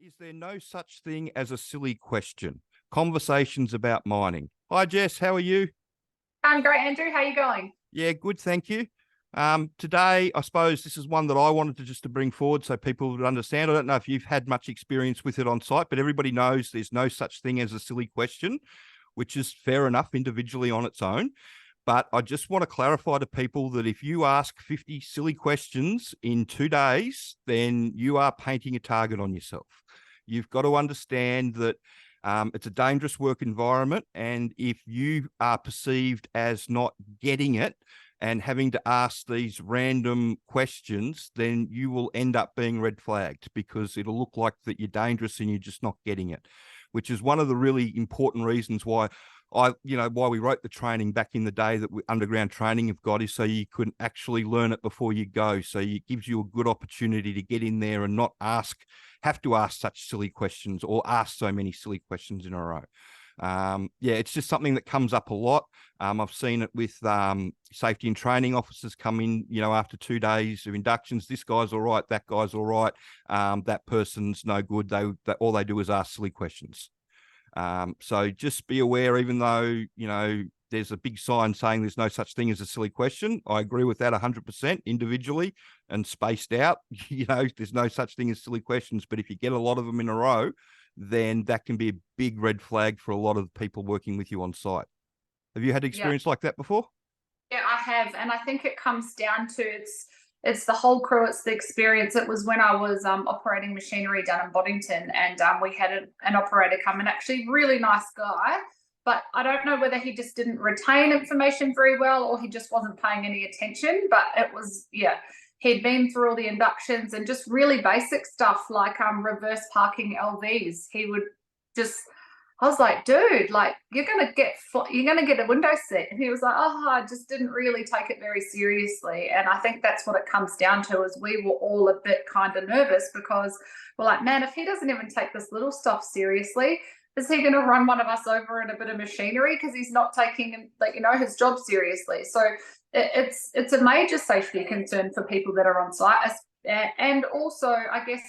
Is there no such thing as a silly question? Conversations about mining. Hi, Jess. How are you? I'm great, Andrew. How are you going? Yeah, good. Thank you. Today, I suppose this is one that I wanted to bring forward so people would understand. I don't know if you've had much experience with it on site, but everybody knows there's no such thing as a silly question, which is fair enough individually on its own. But I just want to clarify to people that if you ask 50 silly questions in 2 days, then you are painting a target on yourself. You've got to understand that it's a dangerous work environment. And if you are perceived as not getting it and having to ask these random questions, then you will end up being red flagged because it'll look like that you're dangerous and you're just not getting it, which is one of the really important reasons why why we wrote the training back in the day that underground training have got is so you could actually learn it before you go. So it gives you a good opportunity to get in there and not have to ask such silly questions or ask so many silly questions in a row. It's just something that comes up a lot. I've seen it with safety and training officers come in, after 2 days of inductions. This guy's all right, that guy's all right, that person's no good. All they do is ask silly questions. So just be aware, even though, there's a big sign saying there's no such thing as a silly question. I agree with that 100% individually and spaced out. There's no such thing as silly questions. But if you get a lot of them in a row, then that can be a big red flag for a lot of people working with you on site. Have you had experience like that before? Yeah, I have. And I think it comes down to it's the whole crew, it's the experience. It was when I was operating machinery down in Boddington, and we had an operator come in, actually really nice guy, but I don't know whether he just didn't retain information very well or he just wasn't paying any attention. But it was, he'd been through all the inductions and just really basic stuff like reverse parking LVs. He would just, I was like, dude, like you're gonna get a window seat, and he was like, oh, I just didn't really take it very seriously. And I think that's what it comes down to, is we were all a bit kind of nervous because we're like, man, if he doesn't even take this little stuff seriously, is he going to run one of us over in a bit of machinery because he's not taking his job seriously? So it's a major safety concern for people that are on site. And also, I guess,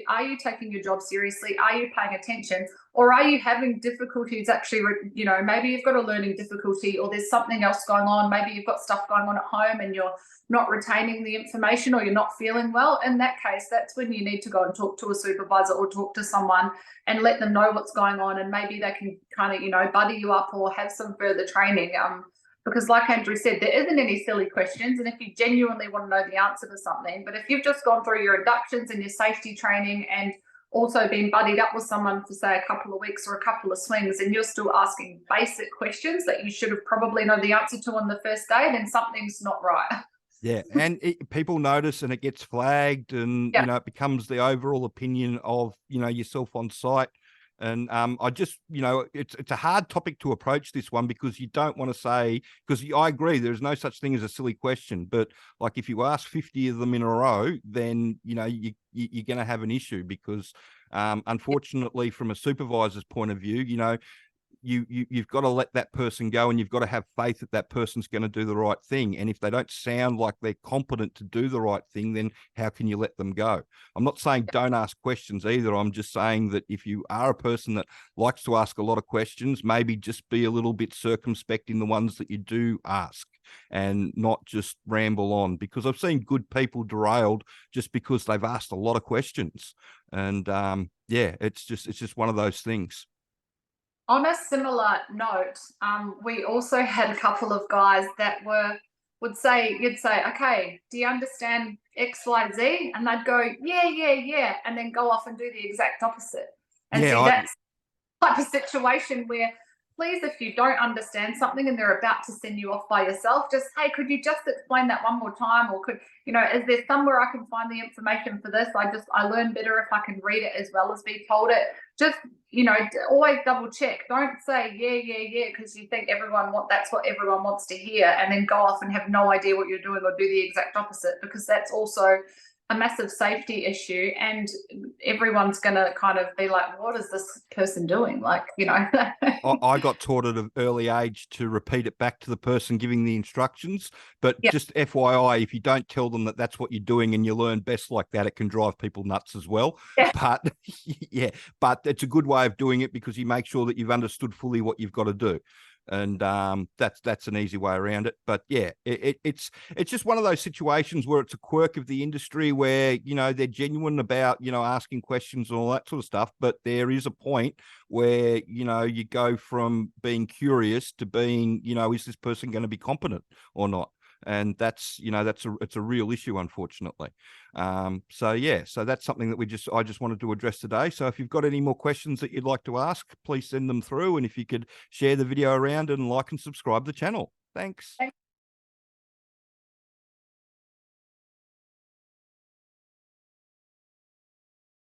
are you taking your job seriously? Are you paying attention? Or are you having difficulties actually, maybe you've got a learning difficulty or there's something else going on. Maybe you've got stuff going on at home and you're not retaining the information or you're not feeling well. In that case, that's when you need to go and talk to a supervisor or talk to someone and let them know what's going on. And maybe they can kind of, buddy you up or have some further training. Because like Andrew said, there isn't any silly questions. And if you genuinely want to know the answer to something, but if you've just gone through your inductions and your safety training and also been buddied up with someone for, say, a couple of weeks or a couple of swings, and you're still asking basic questions that you should have probably known the answer to on the first day, then something's not right. Yeah, and people notice and it gets flagged and, it becomes the overall opinion of, yourself on site. And I just, it's a hard topic to approach this one because you don't want to say, because I agree, there's no such thing as a silly question. But like if you ask 50 of them in a row, then, you're going to have an issue because unfortunately, from a supervisor's point of view, you've got to let that person go and you've got to have faith that that person's going to do the right thing. And if they don't sound like they're competent to do the right thing, then how can you let them go? I'm not saying don't ask questions either. I'm just saying that if you are a person that likes to ask a lot of questions, maybe just be a little bit circumspect in the ones that you do ask and not just ramble on, because I've seen good people derailed just because they've asked a lot of questions. And it's just one of those things. On a similar note, we also had a couple of guys that you'd say, okay, do you understand X, Y, Z? And they'd go, yeah, and then go off and do the exact opposite. And that's the type of situation where, please, if you don't understand something and they're about to send you off by yourself, just, hey, could you just explain that one more time? Or is there somewhere I can find the information for this? I learn better if I can read it as well as be told it. Just, always double check. Don't say, yeah, because you think that's what everyone wants to hear, and then go off and have no idea what you're doing or do the exact opposite, because that's also a massive safety issue, and everyone's going to kind of be like, what is this person doing? Like, you know. I got taught at an early age to repeat it back to the person giving the instructions. But Yeah. just FYI, if you don't tell them that that's what you're doing and you learn best like that, it can drive people nuts as well. Yeah. But yeah, but it's a good way of doing it because you make sure that you've understood fully what you've got to do. And that's an easy way around it. But yeah, it's just one of those situations where it's a quirk of the industry where, you know, they're genuine about, you know, asking questions and all that sort of stuff. But there is a point where, you know, you go from being curious to being, you know, is this person going to be competent or not? And that's, you know, it's a real issue, unfortunately. So yeah, so that's something that I just wanted to address today. So if you've got any more questions that you'd like to ask, please send them through. And if you could share the video around and like and subscribe the channel. Thanks.